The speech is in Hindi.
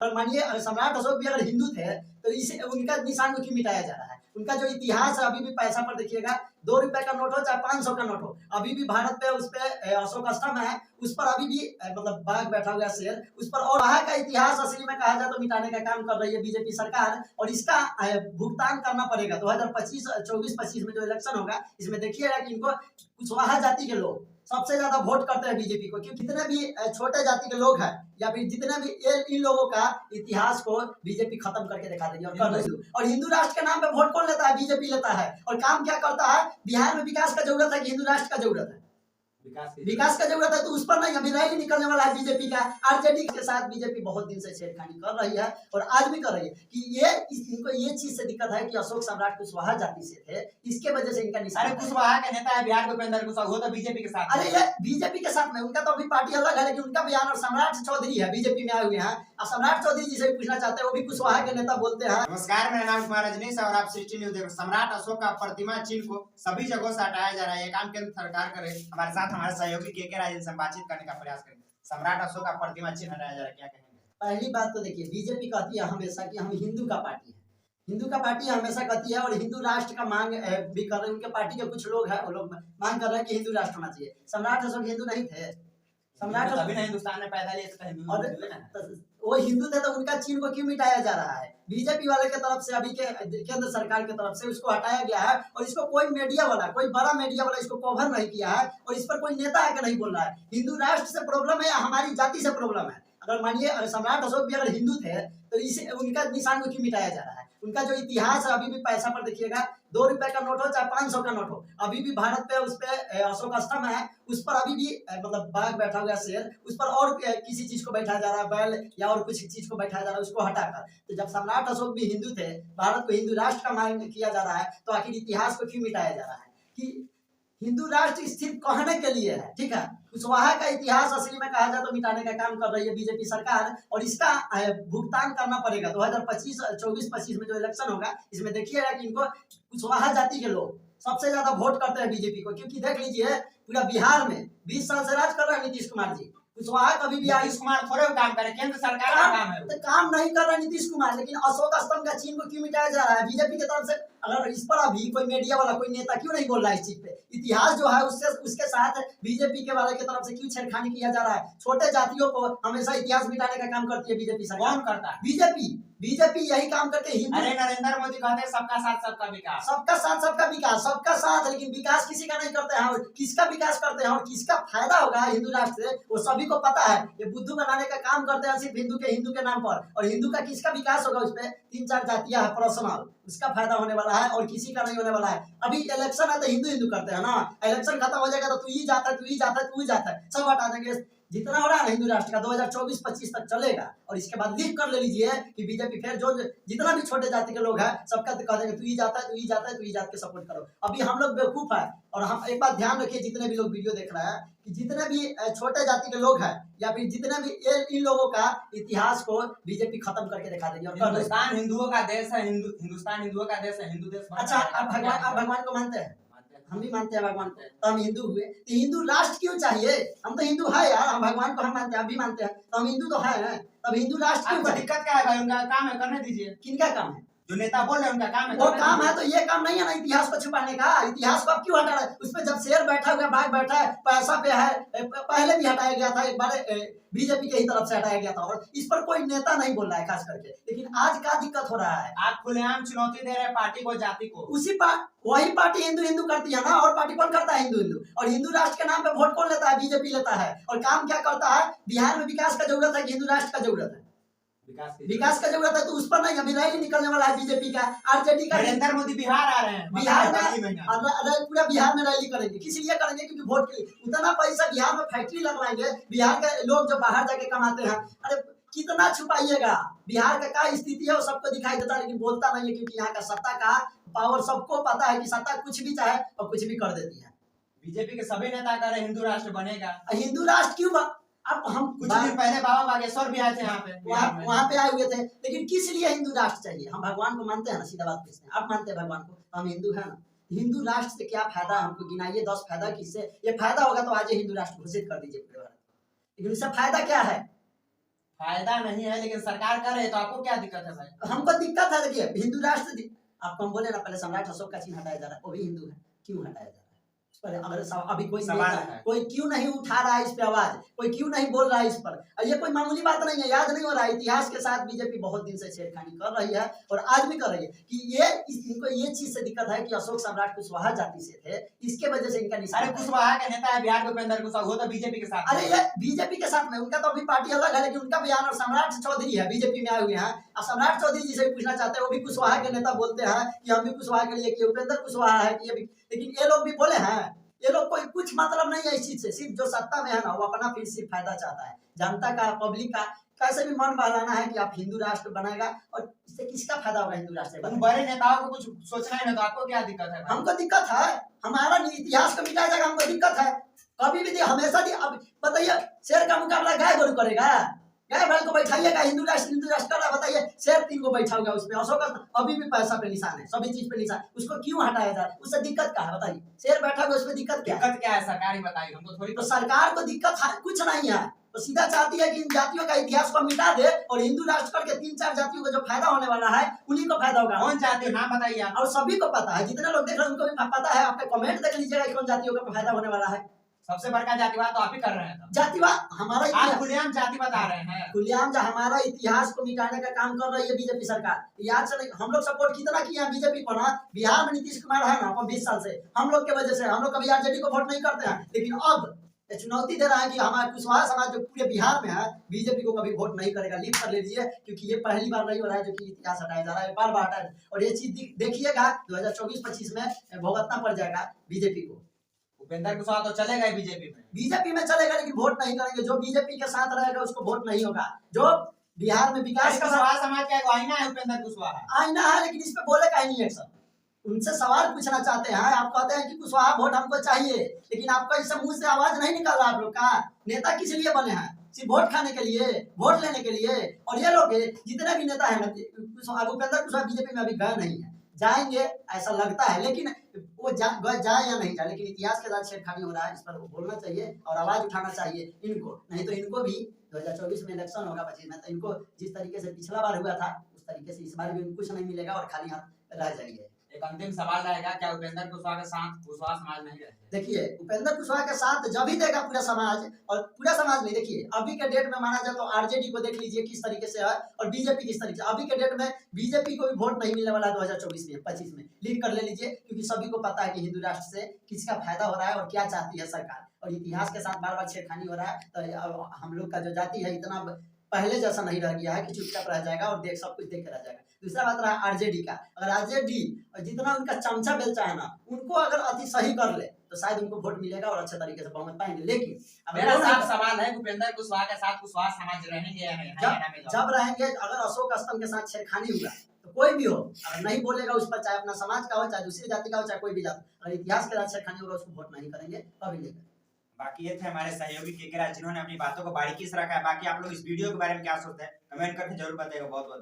और मानिए सम्राट अशोक भी अगर हिंदू थे तो इसे उनका निशान को क्यों मिटाया जा रहा है? उनका जो इतिहास है अभी भी पैसा पर देखिएगा, 2 रुपए का नोट हो चाहे 500 का नोट हो, अभी भी भारत पे उस पे अशोक स्तंभ है, उस पर अभी भी मतलब बाघ बैठा हुआ शेर उस पर, और वहाँ का इतिहास असली में कहा जाए तो मिटाने का काम कर रही है बीजेपी सरकार। और इसका भुगतान करना पड़ेगा 2025 24-25 में जो इलेक्शन होगा, इसमें देखिएगा कि इनको कुशवाहा जाति के लोग सबसे ज्यादा वोट करते हैं बीजेपी को, क्योंकि जितने भी छोटे जाति के लोग हैं या फिर जितने भी इन लोगों का इतिहास को बीजेपी खत्म करके दिखा देगी। और हिंदू राष्ट्र के नाम पे वोट कौन लेता है? बीजेपी लेता है। और काम क्या करता है? बिहार में विकास का जरूरत है कि हिंदू राष्ट्र का जरूरत है? विकास का जरूरत है, तो उस पर नहीं अभी रैली निकलने वाला है बीजेपी का। आरजेडी के साथ बीजेपी बहुत दिन से छेड़खानी कर रही है और आज भी कर रही है कि इनको ये चीज से दिक्कत है कि अशोक सम्राट कुशवाहा जाति से थे, इसके वजह से इनका निशान। अरे कुशवाहा के नेता है बिहार के उपेंद्र कुशवाहा, वो तो बीजेपी के साथ। अरे ये बीजेपी के साथ में, उनका तो अभी पार्टी अलग है, लेकिन उनका बयान। और सम्राट चौधरी है बीजेपी में आए हुए हैं, और सम्राट चौधरी जी से पूछना चाहते हैं, वो भी कुशवाहा के नेता बोलते हैं। नमस्कार, मेरा नाम कुमार रजनीश और आप सिटी न्यूज देख रहे हैं। सम्राट अशोक का प्रतिमा चिन्ह को सभी जगहों से हटाया जा रहा है, ये काम केंद्र सरकार करे। हमारे साथ हमारे सहयोगी के राजन से बातचीत करने का प्रयास करेंगे। सम्राट अशोक का प्रतिमा चिन्ह हटाया जा रहा है, क्या कहेंगे? पहली बात तो देखिए, बीजेपी कहती है हमेशा कि हम हिंदू का पार्टी है, हिंदू का पार्टी हमेशा कहती है, और हिंदू राष्ट्र का मांग भी कर रहे हैं। उनके पार्टी के कुछ लोग हैं, वो लोग मांग कर रहे हैं कि हिंदू राष्ट्र होना चाहिए। सम्राट अशोक हिंदू नहीं थे, सम्राट अभी ना हिंदुस्तान में पैदा लिए वो हिंदू थे, तो उनका चिन्ह को क्यों मिटाया जा रहा है? बीजेपी वाले के तरफ से, अभी के केंद्र सरकार के तरफ से उसको हटाया गया है, और इसको कोई मीडिया वाला, कोई बड़ा मीडिया वाला इसको कवर नहीं किया है, और इस पर कोई नेता आकर नहीं बोल रहा है। हिंदू राष्ट्र से प्रॉब्लम है या हमारी जाति से प्रॉब्लम है? अगर मानिए सम्राट अशोक भी अगर हिंदू थे तो इसे उनका निशान को क्यों मिटाया जा रहा है? उनका जो इतिहास है अभी भी पैसा पर देखिएगा, 2 रुपए का नोट हो चाहे 500 का नोट हो, अभी भी भारत पे उस पे अशोक स्तंभ है, उस पर अभी भी मतलब बाघ बैठा हुआ शेर उस पर, और किसी चीज को बैठाया जा रहा है, बैल या और कुछ चीज को बैठाया जा रहा है, उसको हटाकर। तो जब सम्राट अशोक भी हिंदू थे, भारत को हिंदू राष्ट्र का मांग किया जा रहा है, तो आखिर इतिहास को क्यों मिटाया जा रहा है? कि हिंदू राष्ट्र स्थिर कहने के लिए है, ठीक है। कुशवाहा का इतिहास असली में कहा जाए तो मिटाने का काम कर रही है बीजेपी सरकार, और इसका भुगतान करना पड़ेगा 2024-25 में जो इलेक्शन होगा, इसमें देखिएगा कि इनको कुशवाहा जाति के लोग सबसे ज्यादा वोट करते हैं बीजेपी को। क्योंकि देख लीजिए, पूरा बिहार में 20 साल से राज कर रहे हैं नीतीश कुमार जी। कुशवाहा कभी भी नीतीश कुमार थोड़े काम करे, केंद्र सरकार का काम है। तो काम नहीं कर रहा नीतीश कुमार, लेकिन अशोक स्तंभ का चिन्ह को क्यों मिटाया जा रहा है बीजेपी की तरफ से? अगर इस पर अभी कोई मीडिया वाला, कोई नेता क्यों नहीं बोल रहा है इस चीज पे? इतिहास जो है उसके साथ बीजेपी के वाले की तरफ से क्यों छेड़खानी किया जा रहा है? छोटे जातियों को हमेशा इतिहास मिटाने का काम करती है बीजेपी सरकार। कौन करता है? बीजेपी यही काम करके अरे नरेंद्र मोदी कहते हैं सबका साथ सबका विकास, सबका साथ सबका विकास, सबका साथ, लेकिन विकास किसी का नहीं करते हैं। और किसका विकास करते हैं और किसका फायदा होगा हिंदू राष्ट्र से, वो सभी को पता है। ये बुद्धू बनाने का काम करते हैं सिर्फ हिंदू के नाम पर, और हिंदू का किसका विकास होगा? उस पर 3-4 जातियां है पर्सनल, उसका फायदा होने वाला है और किसी का नहीं होने वाला है। अभी इलेक्शन है तो हिंदू करते हैं ना, इलेक्शन खत्म हो जाएगा तो तू ही जाता है, तू ही जाता है, तू ही जाता है, सब हटा देंगे। जितना हो रहा है हिंदू राष्ट्र का 2024-25 तक चलेगा, और इसके बाद लिख कर ले लीजिए कि बीजेपी फिर जो जितना भी छोटे जाति के लोग हैं सबका कह देंगे तू ही जाता है, तू ही जाता है, तू ही जात के सपोर्ट करो। अभी हम लोग बेवकूफ है, और हम एक बात ध्यान रखिए, जितने भी लोग वीडियो देख रहे हैं, कि जितने भी छोटे जाति के लोग हैं या फिर जितने भी इन लोगों का इतिहास को बीजेपी खत्म करके दिखा देगी। और हिंदुस्तान हिंदुओं का देश है, हिंदुस्तान हिंदुओं का देश है, हिंदू देश। अच्छा, आप भगवान को मानते हैं? हम भी मानते हैं भगवान को, तो हम हिंदू हुए। तो हिंदू राष्ट्र क्यों चाहिए? हम तो हिंदू है यार, हम भगवान को हम मानते हैं, आप भी मानते हैं, तो हम हिंदू तो है। तब हिंदू राष्ट्र क्यों? दिक्कत क्या है भाई? उनका काम है, करने दीजिए। किनका काम है? जो नेता बोल रहे हैं उनका काम है, वो काम है। तो ये काम नहीं है ना इतिहास को छुपाने का? इतिहास को अब क्यों हटा रहे? उस पर जब शेर बैठा हुआ, बाघ बैठा है, पैसा पे है, पहले भी हटाया गया था, एक बार बीजेपी की ही तरफ से हटाया गया था, और इस पर कोई नेता नहीं बोल रहा है खास करके। लेकिन आज क्या दिक्कत हो रहा है? आप खुलेआम चुनौती दे रहे हैं पार्टी को, जाति को। वही पार्टी हिंदू करती है ना, और पार्टी कौन करता है? हिंदू। और हिंदू राष्ट्र के नाम पे वोट कौन लेता है? बीजेपी लेता है। और काम क्या करता है? बिहार में विकास का जरूरत है कि हिंदू राष्ट्र का जरूरत है? विकास का जरूरत है, तो उस पर नहीं अभी रैली निकलने वाला है बीजेपी का, आरजेडी का। नरेंद्र मोदी बिहार आ रहे हैं, बिहार में पूरा बिहार में रैली करेंगे। किस लिए करेंगे? क्योंकि वोट के लिए। उतना पैसा बिहार में फैक्ट्री लगवाएंगे, बिहार के लोग जो बाहर जाके कमाते हैं। अरे कितना छुपाइएगा? बिहार का क्या स्थिति है वो सबको दिखाई देता है, लेकिन बोलता नहीं है, क्योंकि यहाँ का सत्ता का पावर सबको पता है कि सत्ता कुछ भी चाहे और कुछ भी कर देती है। बीजेपी के सभी नेता कह रहे हैं हिंदू राष्ट्र बनेगा। हिंदू राष्ट्र क्यों? अब हम कुछ दिन पहले बाबा बागेश्वर भी आए थे, यहाँ पे वहाँ पे आए हुए थे, लेकिन किस लिए हिंदू राष्ट्र चाहिए? हम भगवान को मानते हैं ना, सीधा बात पूछते हैं। आप मानते हैं भगवान को, हम हिंदू है ना। हिंदू राष्ट्र से क्या फायदा? हमको गिनाइए 10 फायदा। किससे ये फायदा होगा? तो आज हिंदू राष्ट्र घोषित कर दीजिए पूरे भारत। लेकिन उससे फायदा क्या है? फायदा नहीं है, लेकिन सरकार करे तो आपको क्या दिक्कत है भाई? हमको दिक्कत है। देखिए हिंदू राष्ट्र आपको हम बोले ना, पहले सम्राट अशोक का चिन्ह हटाया जा रहा है, वो भी हिंदू है, क्यों हटाया जा रहा है? इस पर अगर अभी कोई सवाल नेता, है। कोई क्यों नहीं उठा रहा है इस पे आवाज, कोई क्यों नहीं बोल रहा है इस पर? और ये कोई मामूली बात नहीं है, याद नहीं हो रहा है। इतिहास के साथ बीजेपी बहुत दिन से छेड़खानी कर रही है और आज भी कर रही है कि इनको ये चीज से दिक्कत है कि अशोक सम्राट कुशवाहा जाति से थे, इसके वजह से इनका निशान। अरे कुशवाहा के नेता है बिहार के उपेंद्र कुशवाहा, वो तो बीजेपी के साथ। अरे ये बीजेपी के साथ में, उनका तो अभी पार्टी अलग है, लेकिन उनका बयान। और सम्राट चौधरी है बीजेपी में आए हुए हैं, अब सम्राट चौधरी जी से भी पूछना चाहते हैं, वो भी कुशवाहा के नेता बोलते हैं कि हम भी कुशवाहा के लिए, कि उपेंद्र कुशवाहा है कि ये भी, लेकिन ये लोग भी बोले हैं। ये लोग कोई कुछ मतलब नहीं है इस चीज से, सिर्फ जो सत्ता में है ना वो अपना फिर सिर्फ फायदा चाहता है, जनता का, पब्लिक का कैसे भी मन बहलाना है कि आप हिंदू राष्ट्र बनाएगा। और इससे किसका फायदा होगा हिंदू राष्ट्र? उन बड़े नेताओं को कुछ सोचना है ना, तो आपको क्या दिक्कत है भाई? हमको दिक्कत है, हमारा इतिहास को मिटाया जाएगा, हमको दिक्कत है। कभी भी हमेशा अब बताइए, शेर का मुकाबला गाय गोरु करेगा? गाय बैल को बैठाइएगा, हिंदू राष्ट्र कर रहा, बताइए शेर 3 को बैठा होगा उसमें। अशोक अभी भी पैसा पे निशान है, सभी चीज पे निशान, उसको क्यों हटाया जाए? उससे दिक्कत क्या है बताइए? शेर बैठा हुआ उसमें दिक्कत क्या है? दिक्कत क्या है सरकार ही बताइए हमको, थोड़ी। तो सरकार को दिक्कत है कुछ नहीं है, तो सीधा चाहती है कि इन जातियों का इतिहास को मिटा दे और हिंदू राष्ट्र करके 3-4 जातियों को जो फायदा होने वाला है उन्हीं को फायदा होगा। कौन जाति है नाम बताइए आप। और सभी को पता है, जितने लोग देख रहे हैं उनको भी पता है। आपके कमेंट देख लीजिएगा कौन जातियों का फायदा होने वाला है। सबसे बड़का जातिवाद तो आप ही कर रहे हैं। जातिवाद हमारा आप खुलेआम जाति बता रहे हैं। खुलेआम जो हमारा इतिहास को मिटाने का काम कर रही है बीजेपी सरकार। याद से नहीं, हम लोग सपोर्ट कितना किया है बीजेपी को ना। बिहार में नीतीश कुमार है ना 20 साल से, हम लोग के वजह से हम लोग कभी आरजेडी को वोट नहीं करते हैं, लेकिन अब चुनौती दे रहा है कि हमारा कुशवाहा समाज जो पूरे बिहार में है बीजेपी को कभी वोट नहीं करेगा। लीड कर लीजिए, क्योंकि ये पहली बार नहीं हो रहा है जो कि इतिहास हटाया जा रहा है, बार बार हटाया। और ये चीज देखिएगा 2024-25 में भुगतना पड़ जाएगा बीजेपी को। उपेंद्र कुशवाहा तो चलेगा ही बीजेपी में चलेगा, लेकिन वोट नहीं करेंगे। जो बीजेपी के साथ रहेगा उसको वोट नहीं होगा। जो बिहार में विकास का समाज का एक आईना है उपेंद्र कुशवाहा, आईना है, लेकिन इस पे बोले का नहीं एक्शन। उनसे सवाल पूछना चाहते हैं, आप कहते हैं कि कुशवाहा वोट हमको चाहिए, लेकिन आपका इस मुंह से आवाज नहीं निकल रहा। आप लोग का नेता किस लिए बने हैं? सिर्फ वोट खाने के लिए, वोट लेने के लिए। और ये लोग जितने भी नेता है ना, उपेंद्र कुशवाहा बीजेपी में अभी गए नहीं है, जाएंगे ऐसा लगता है, लेकिन वो जाए या नहीं जाए, लेकिन इतिहास के साथ छेड़खानी हो रहा है। इस पर बोलना चाहिए और आवाज उठाना चाहिए इनको, नहीं तो इनको भी 2024 में इलेक्शन होगा 25 में, तो इनको जिस तरीके से पिछला बार हुआ था उस तरीके से इस बार भी कुछ नहीं मिलेगा और खाली हाथ रह जाएंगे। एक अंतिम सवाल रहेगा, क्या उपेंद्र कुशवाहा के साथ कुशवाहा समाज नहीं रहेगा? देखिए उपेंद्र कुशवाहा के साथ जब ही देगा पूरा समाज, और पूरा समाज नहीं। देखिए अभी के डेट में माना जाए तो आरजेडी को देख लीजिए किस तरीके से है, और बीजेपी किस तरीके से। अभी के डेट में बीजेपी को भी वोट नहीं मिलने वाला है 2024 में 25 में। लीड कर ले लीजिए, क्योंकि सभी को पता है कि हिंदू राष्ट्र से किसका फायदा हो रहा है और क्या चाहती है सरकार। और इतिहास के साथ बार बार छेड़खानी हो रहा है, तो हम लोग का जो जाति है इतना पहले जैसा नहीं रह गया है कि चुपचाप रह जाएगा और सब कुछ देख के रह जाएगा। दूसरा बात रहा आरजेडी का, अगर आरजेडी जितना उनका चमचा बेलचा है ना, उनको अगर अति सही कर ले तो शायद उनको वोट मिलेगा और अच्छे तरीके से बहुमत पाएंगे। लेकिन मेरा साफ सवाल है, उपेंद्र कुशवाहा के साथ कुशवाहा समाज रहेंगे या नहीं? जब रहेंगे, अगर अशोक स्तंभ के साथ छेड़खानी हुआ तो कोई भी हो, अगर नहीं बोलेगा उस पर, चाहे अपना समाज का हो, चाहे दूसरी जाति का हो, चाहे कोई भी जाति, अगर इतिहास के साथ छेड़खानी होगा उसको वोट नहीं करेंगे, कभी नहीं करेंगे। बाकी ये थे हमारे सहयोगी के राज, जिन्होंने अपनी बातों को बारीकी से रखा है। बाकी आप लोग इस वीडियो के बारे में क्या सोचते हैं कमेंट करके जरूर बताइएगा। बहुत बहुत